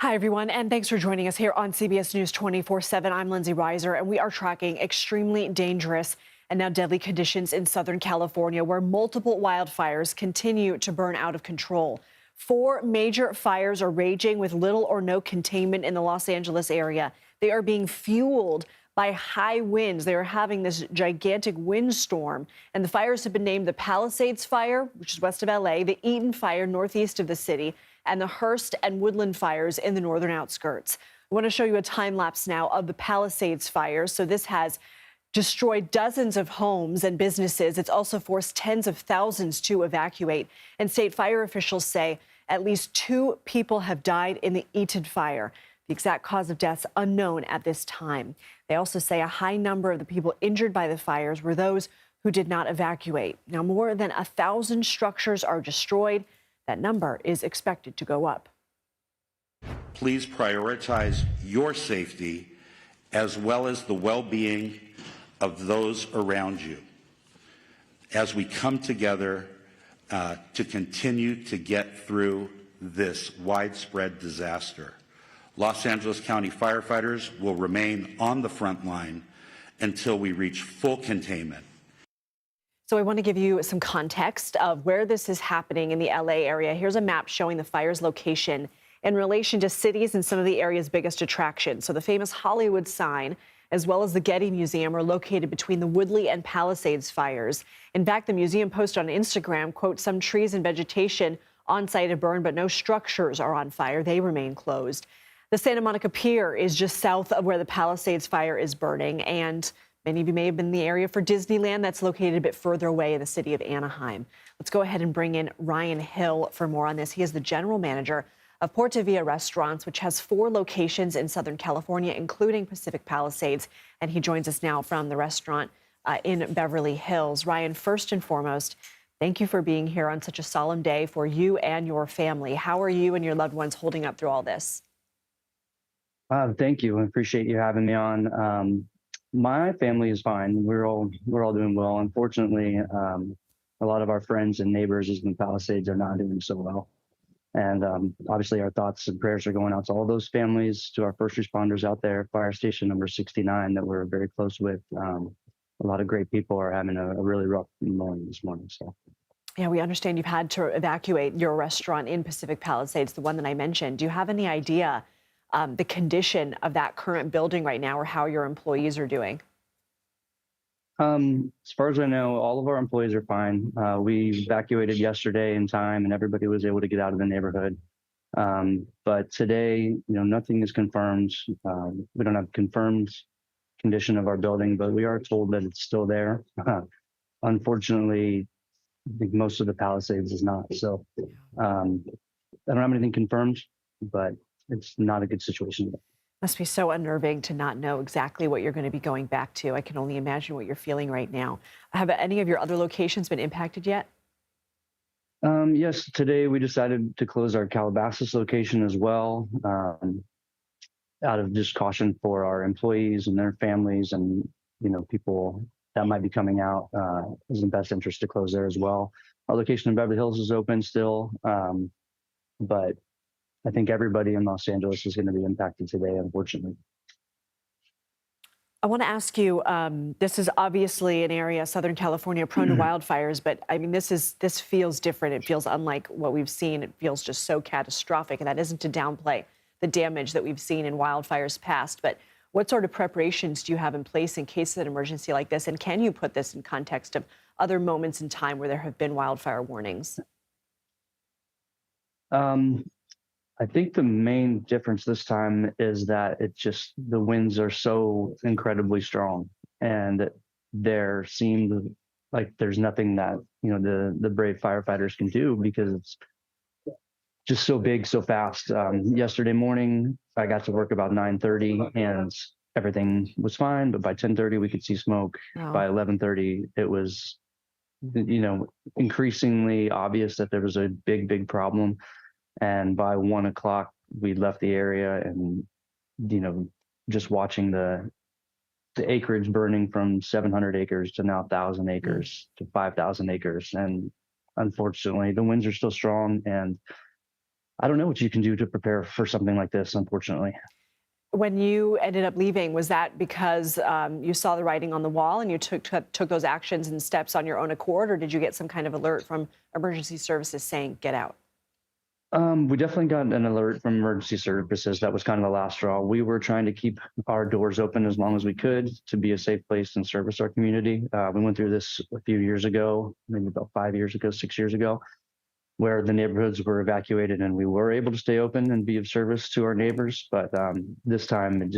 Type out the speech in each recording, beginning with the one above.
Hi, everyone, and thanks for joining us here on CBS News 24/7. I'm Lindsay Reiser, and we are tracking extremely dangerous and now deadly conditions in Southern California, where multiple wildfires continue to burn out of control. Four major fires are raging with little or no containment in the Los Angeles area. They are being fueled by high winds. They are having this gigantic windstorm, and the fires have been named the Palisades Fire, which is west of LA, the Eaton Fire northeast of the city, and the Hurst and Woodley Fires in the northern outskirts. I want to show you a time lapse now of the Palisades Fire. So this has destroyed dozens of homes and businesses. It's also forced tens of thousands to evacuate. And state fire officials say at least 2 people have died in the Eaton Fire. The exact cause of death is unknown at this time. They also say a high number of the people injured by the fires were those who did not evacuate. Now, more than 1,000 structures are destroyed. That number is expected to go up. Please prioritize your safety as well as the well-being of those around you as we come together to continue to get through this widespread disaster. Los Angeles County firefighters will remain on the front line until we reach full containment. So I want to give you some context of where this is happening in the LA area. Here's a map showing the fire's location in relation to cities and some of the area's biggest attractions. So the famous Hollywood sign, as well as the Getty Museum, are located between the Woodley and Palisades fires. In fact, the museum posted on Instagram, quote, "Some trees and vegetation on site have burned, but no structures are on fire. They remain closed." The Santa Monica Pier is just south of where the Palisades Fire is burning, and many of you may have been in the area for Disneyland. That's located a bit further away in the city of Anaheim. Let's go ahead and bring in Ryan Hill for more on this. He is the general manager of Porta Via Restaurants, which has 4 locations in Southern California, including Pacific Palisades. And he joins us now from the restaurant in Beverly Hills. Ryan, first and foremost, thank you for being here on such a solemn day for you and your family. How are you and your loved ones holding up through all this? Thank you. I appreciate you having me on. My family is fine. We're all doing well. Unfortunately, a lot of our friends and neighbors in the Palisades are not doing so well. And obviously, our thoughts and prayers are going out to all those families, to our first responders out there, fire station number 69 that we're very close with. A lot of great people are having a really rough morning this morning. So. Yeah, we understand you've had to evacuate your restaurant in Pacific Palisades, the one that I mentioned. Do you have any idea the condition of that current building right now, or how your employees are doing? As far as I know, all of our employees are fine. We evacuated yesterday in time, and everybody was able to get out of the neighborhood. But today, nothing is confirmed. We don't have confirmed condition of our building, but we are told that it's still there. Unfortunately, I think most of the Palisades is not. So I don't have anything confirmed, but it's not a good situation. Must be so unnerving to not know exactly what you're going to be going back to. I can only imagine what you're feeling right now. Have any of your other locations been impacted yet? Yes, today we decided to close our Calabasas location as well, out of just caution for our employees and their families, and people that might be coming out. Is in best interest to close there as well. Our location in Beverly Hills is open still, but I think everybody in Los Angeles is going to be impacted today, unfortunately. I want to ask you, this is obviously an area, Southern California, prone to wildfires, but I mean, this feels different. It feels unlike what we've seen. It feels just so catastrophic, and that isn't to downplay the damage that we've seen in wildfires past. But what sort of preparations do you have in place in case of an emergency like this? And can you put this in context of other moments in time where there have been wildfire warnings? I think the main difference this time is that the winds are so incredibly strong, and there seemed like there's nothing that the brave firefighters can do, because it's just so big, so fast. Yesterday morning, I got to work about 9:30, and everything was fine. But by 10:30, we could see smoke. Wow. By 11:30, it was increasingly obvious that there was a big problem. And by 1 o'clock, we left the area, and, just watching the acreage burning from 700 acres to now 1,000 acres to 5,000 acres. And unfortunately, the winds are still strong, and I don't know what you can do to prepare for something like this, unfortunately. When you ended up leaving, was that because you saw the writing on the wall and you took those actions and steps on your own accord, or did you get some kind of alert from emergency services saying, get out? We definitely got an alert from emergency services. That was kind of the last straw. We were trying to keep our doors open as long as we could to be a safe place and service our community. We went through this a few years ago, maybe about 5 years ago, 6 years ago, where the neighborhoods were evacuated and we were able to stay open and be of service to our neighbors. But this time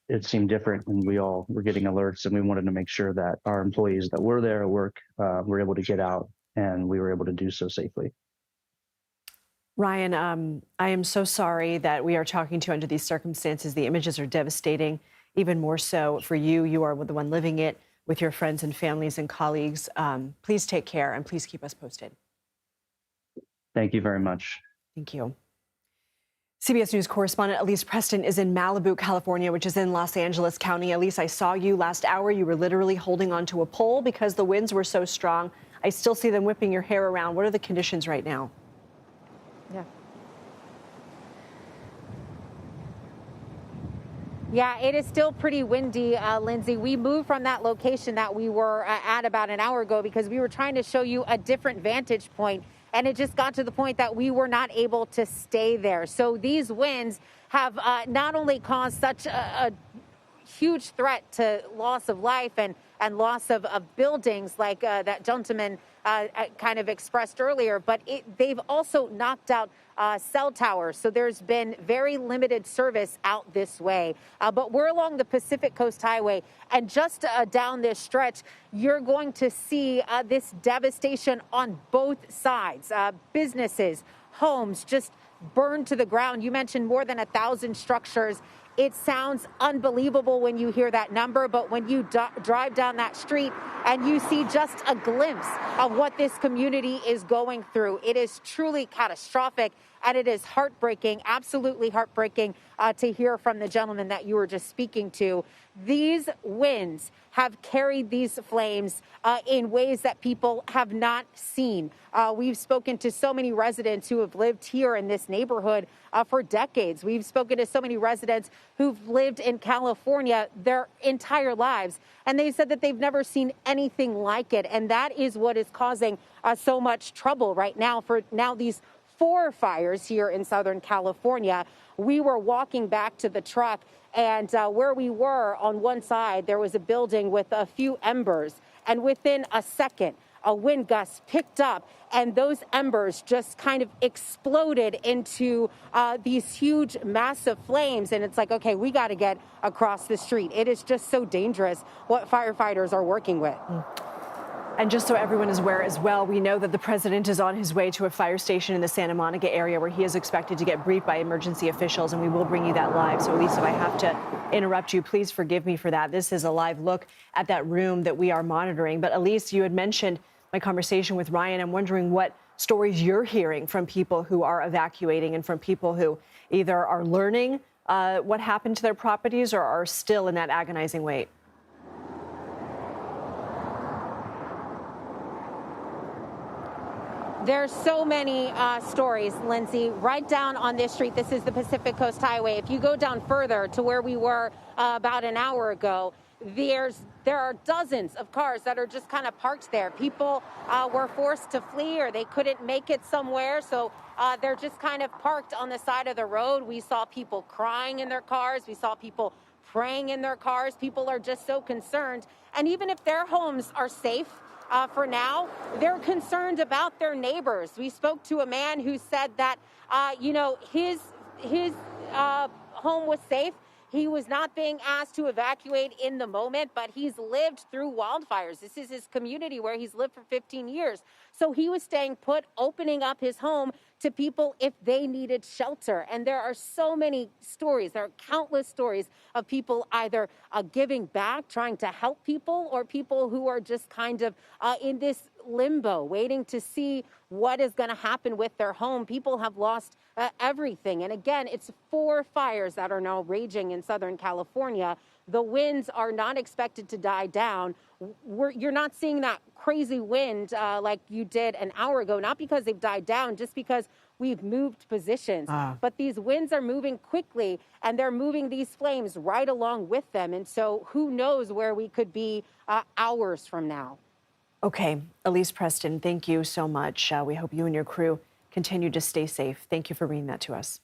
it seemed different, and we all were getting alerts, and we wanted to make sure that our employees that were there at work were able to get out, and we were able to do so safely. Ryan, I am so sorry that we are talking to you under these circumstances. The images are devastating, even more so for you. You are the one living it with your friends and families and colleagues. Please take care and please keep us posted. Thank you very much. Thank you. CBS News correspondent Elise Preston is in Malibu, California, which is in Los Angeles County. Elise, I saw you last hour. You were literally holding onto a pole because the winds were so strong. I still see them whipping your hair around. What are the conditions right now? Yeah, it is still pretty windy, Lindsay. We moved from that location that we were at about an hour ago because we were trying to show you a different vantage point, and it just got to the point that we were not able to stay there. So these winds have not only caused such a huge threat to loss of life and loss of buildings like that gentleman kind of expressed earlier, but they've also knocked out cell towers. So there's been very limited service out this way. But we're along the Pacific Coast Highway, and just down this stretch, you're going to see this devastation on both sides. Businesses, homes just burned to the ground. You mentioned more than 1,000 structures. It sounds unbelievable when you hear that number, but when you drive down that street and you see just a glimpse of what this community is going through, it is truly catastrophic, and it is heartbreaking, absolutely heartbreaking to hear from the gentleman that you were just speaking to. These winds have carried these flames in ways that people have not seen. We've spoken to so many residents who have lived here in this neighborhood for decades. We've spoken to so many residents who've lived in California their entire lives, and they said that they've never seen anything like it. And that is what is causing so much trouble right now for these 4 fires here in Southern California. We were walking back to the truck, and where we were on one side, there was a building with a few embers. And within a second, a wind gust picked up, and those embers just kind of exploded into these huge, massive flames. And it's like, okay, we got to get across the street. It is just so dangerous what firefighters are working with. And just so everyone is aware as well, we know that the president is on his way to a fire station in the Santa Monica area where he is expected to get briefed by emergency officials, and we will bring you that live. So, Elise, if I have to interrupt you, please forgive me for that. This is a live look at that room that we are monitoring. But, Elise, you had mentioned my conversation with Ryan. I'm wondering what stories you're hearing from people who are evacuating and from people who either are learning what happened to their properties or are still in that agonizing wait. There's so many stories, Lindsay, right down on this street. This is the Pacific Coast Highway. If you go down further to where we were about an hour ago, there are dozens of cars that are just kind of parked there. People were forced to flee, or they couldn't make it somewhere, so they're just kind of parked on the side of the road. We saw people crying in their cars. We saw people praying in their cars. People are just so concerned. And even if their homes are safe, for now, they're concerned about their neighbors. We spoke to a man who said that, his home was safe. He was not being asked to evacuate in the moment, but he's lived through wildfires. This is his community where he's lived for 15 years. So he was staying put, opening up his home to people if they needed shelter. And there are so many stories. There are countless stories of people either giving back, trying to help people, or people who are just kind of in this limbo, waiting to see what is going to happen with their home. People have lost everything. And again, it's 4 fires that are now raging in Southern California. The winds are not expected to die down. You're not seeing that crazy wind like you did an hour ago, not because they've died down, just because we've moved positions. But these winds are moving quickly, and they're moving these flames right along with them. And so who knows where we could be hours from now. Okay, Elise Preston, thank you so much. We hope you and your crew continue to stay safe. Thank you for bringing that to us.